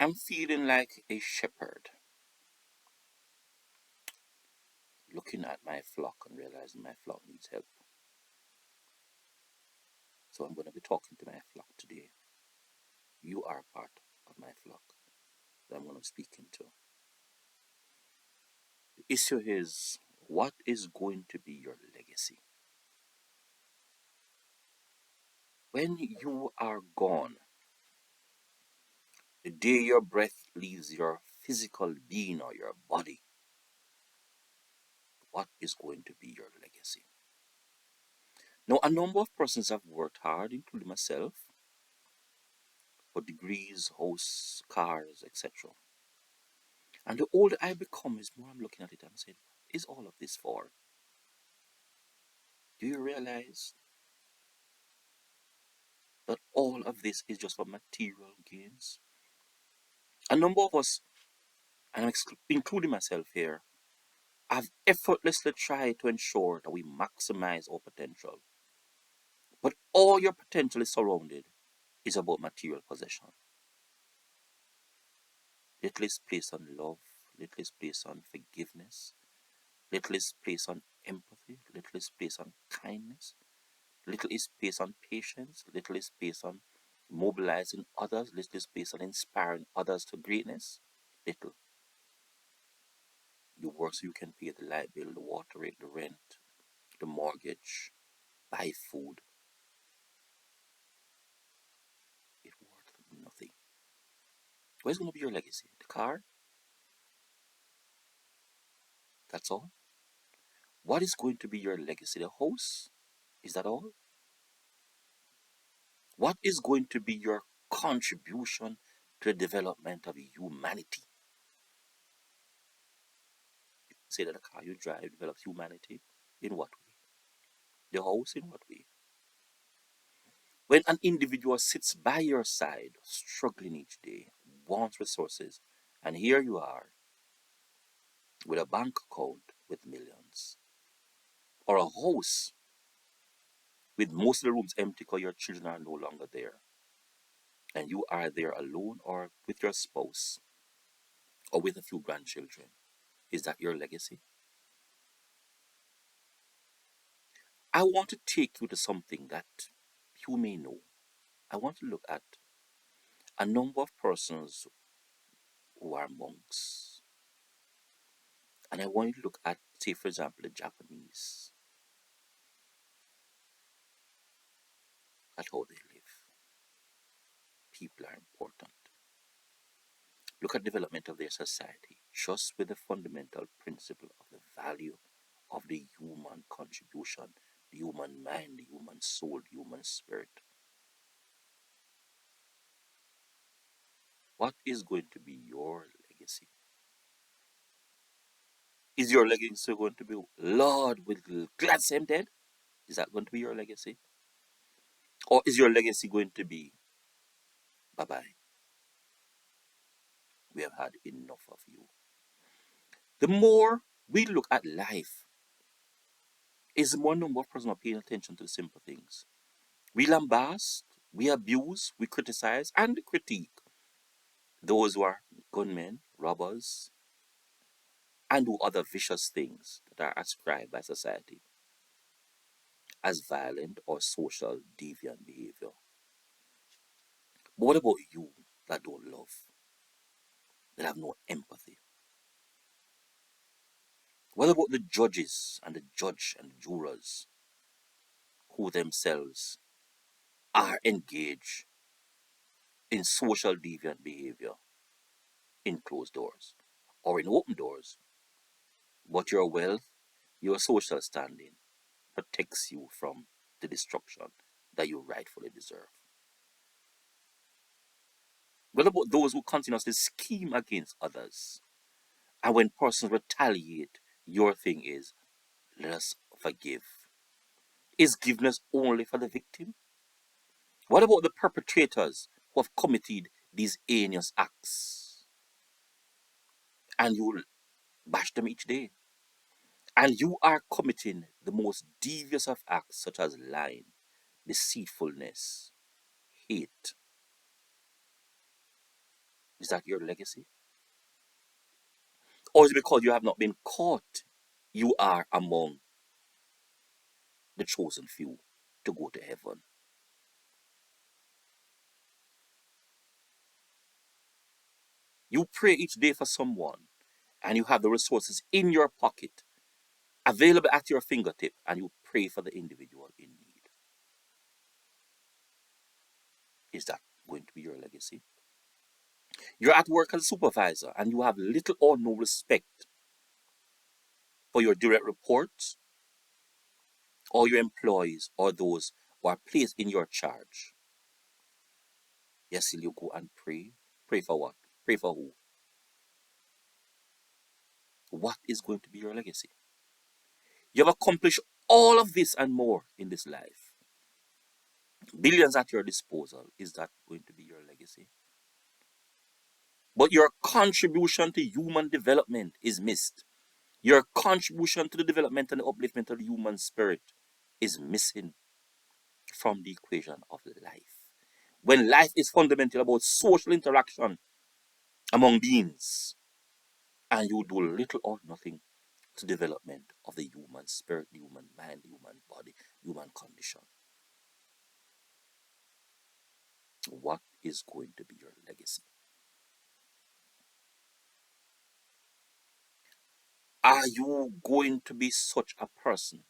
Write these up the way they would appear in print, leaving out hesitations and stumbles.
I'm feeling like a shepherd looking at my flock and realizing my flock needs help. So I'm going to be talking to my flock today. You are part of my flock that I'm going to speak into. The issue is, what is going to be your legacy? When you are gone, the day your breath leaves your physical being or your body, what is going to be your legacy? Now, a number of persons have worked hard, including myself, for degrees, houses, cars, etc. And the older I become, is more I'm looking at it and saying, what is all of this for? Do you realize that all of this is just for material gains? A number of us, and I'm including myself here, have effortlessly tried to ensure that we maximize our potential. But all your potential is surrounded is about material possession. Little is placed on love, little is placed on forgiveness, little is placed on empathy, little is placed on kindness, little is placed on patience, little is placed on mobilizing others, little is placed on inspiring others to greatness. Little. You work so you can pay the light bill, the water rate, the rent, the mortgage, buy food. It's worth nothing. Where's going to be your legacy? The car? That's all? What is going to be your legacy? The house? Is that all? What is going to be your contribution to the development of humanity? Say that the car you drive develops humanity. In what way? The house, in what way? When an individual sits by your side, struggling each day, wants resources, and here you are with a bank account with millions, or a house with most of the rooms empty because your children are no longer there, and you are there alone or with your spouse or with a few grandchildren, is that your legacy? I want to take you to something that you may know. I want to look at a number of persons who are monks. And I want you to look at, say, for example, the Japanese, at how they live. People are important. Look at development of their society, just with the fundamental principle of the value of the human contribution, the human mind, the human soul, the human spirit. What is going to be your legacy? Is your legacy going to be, Lord, with glad same dead? Is that going to be your legacy? Or is your legacy going to be, bye bye, we have had enough of you? The more we look at life, is the more number of persons are paying attention to the simple things. We lambast, we abuse, we criticize, and critique those who are gunmen, robbers, and do other vicious things that are ascribed by society as violent or social deviant behavior. But what about you that don't love, that have no empathy? What about the judges and the judge and the jurors who themselves are engaged in social deviant behavior in closed doors or in open doors? But your wealth, your social standing protects you from the destruction that you rightfully deserve. What about those who continuously scheme against others? And when persons retaliate, your thing is, let us forgive. Is forgiveness only for the victim? What about the perpetrators who have committed these heinous acts? And you bash them each day. And you are committing the most devious of acts, such as lying, deceitfulness, hate. Is that your legacy? Or is it because you have not been caught? You are among the chosen few to go to heaven. You pray each day for someone and you have the resources in your pocket, available at your fingertip, and you pray for the individual in need. Is that going to be your legacy? You're at work as a supervisor and you have little or no respect for your direct reports or your employees or those who are placed in your charge. Yes, still you go and pray. Pray for what? Pray for who? What is going to be your legacy? You have accomplished all of this and more in this life. Billions at your disposal. Is that going to be your legacy? But your contribution to human development is missed. Your contribution to the development and the upliftment of the human spirit is missing from the equation of life. When life is fundamentally about social interaction among beings, and you do little or nothing to development of the human spirit, the human mind, the human body, human condition. What is going to be your legacy? Are you going to be such a person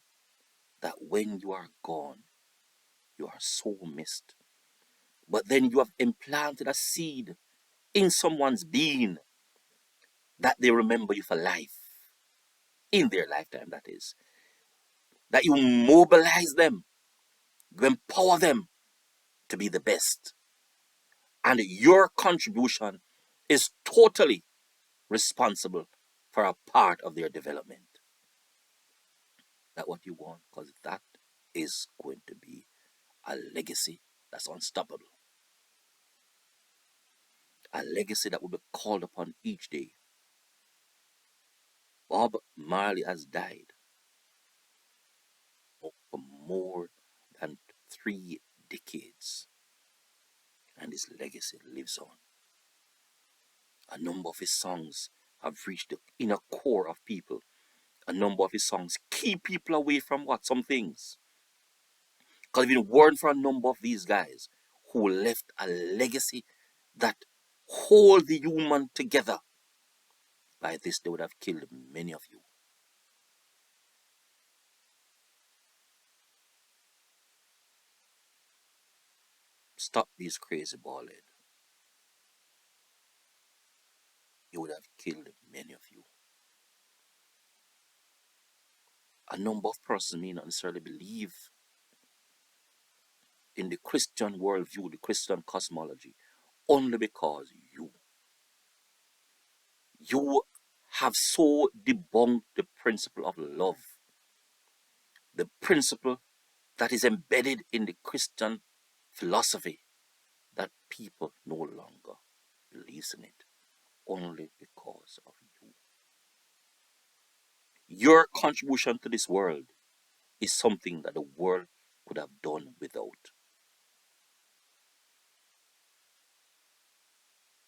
that when you are gone, you are so missed? But then you have implanted a seed in someone's being that they remember you for life, in their lifetime, that is. That you mobilize them, you empower them to be the best. And your contribution is totally responsible for a part of their development. That's what you want, because that is going to be a legacy that's unstoppable. A legacy that will be called upon each day. Bob Marley has died for more than 3 decades, and his legacy lives on. A number of his songs have reached the inner core of people. A number of his songs keep people away from what? Some things. Because if it weren't for a number of these guys who left a legacy that hold the human together, by this they would have killed many of you. Stop these crazy ball head. He would have killed many of you. A number of persons may not necessarily believe in the Christian worldview, the Christian cosmology, only because you have so debunked the principle of love, the principle that is embedded in the Christian philosophy, that people no longer believe in it, only because of you. Your contribution to this world is something that the world could have done without.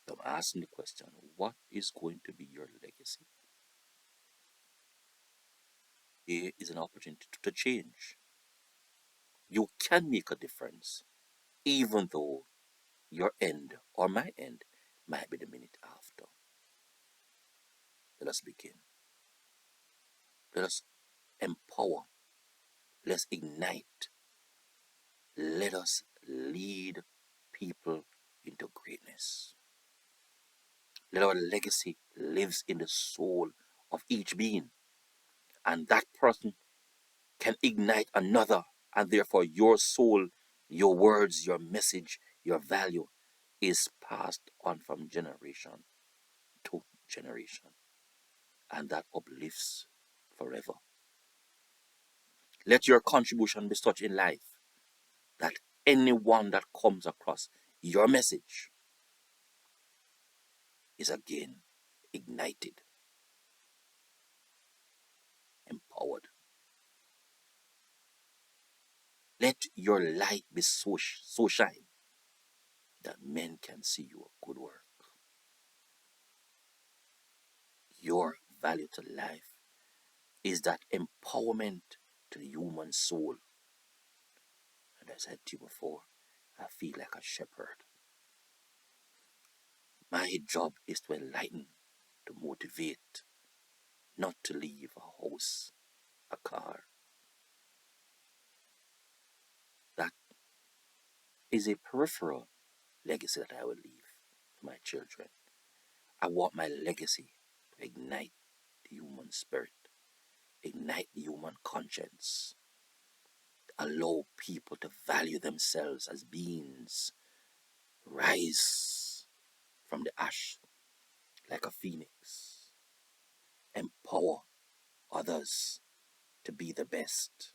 I'm asking the question, what is going to be your legacy? Here is an opportunity to change. You can make a difference, even though your end or my end might be the minute after. Let us begin. Let us empower. Let's ignite. Let us lead people into greatness. Let our legacy lives in the soul of each being, and that person can ignite another, and therefore your soul, your words, your message, your value is passed on from generation to generation, and that uplifts forever. Let your contribution be such in life that anyone that comes across your message is again ignited, empowered. Let your light be so shine that men can see your good work. value to life is that empowerment to the human soul. And as I said to you before, I feel like a shepherd. My job is to enlighten, to motivate, not to leave a house, a car. That is a peripheral legacy that I will leave to my children. I want my legacy to ignite the human spirit, ignite the human conscience, allow people to value themselves as beings, rise from the ash like a phoenix, empower others to be the best,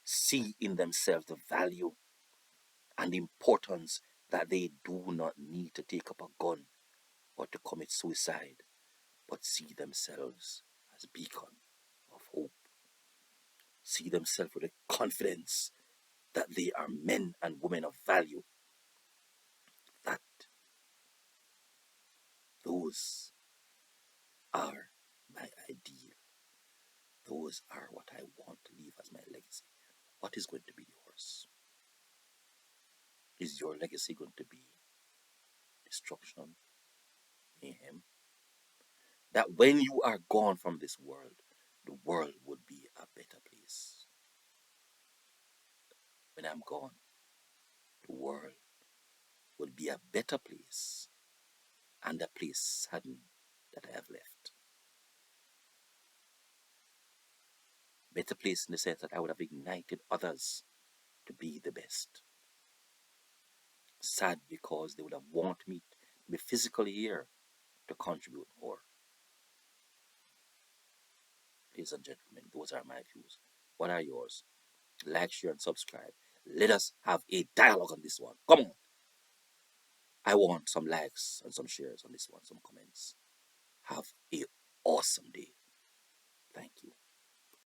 see in themselves the value and the importance that they do not need to take up a gun or to commit suicide, but see themselves as a beacon of hope, see themselves with a confidence that they are men and women of value, that those are my ideal. Those are what I want to leave as my legacy. What is going to be yours? Is your legacy going to be destruction, mayhem? That when you are gone from this world, the world would be a better place. When I'm gone, the world would be a better place and a place saddened that I have left. Better place in the sense that I would have ignited others to be the best. Sad because they would have wanted me to be physically here to contribute more. Ladies and gentlemen, those are my views. What are yours? Like, share, and subscribe. Let us have a dialogue on this one. Come on. I want some likes and some shares on this one, some comments. Have a awesome day. Thank you.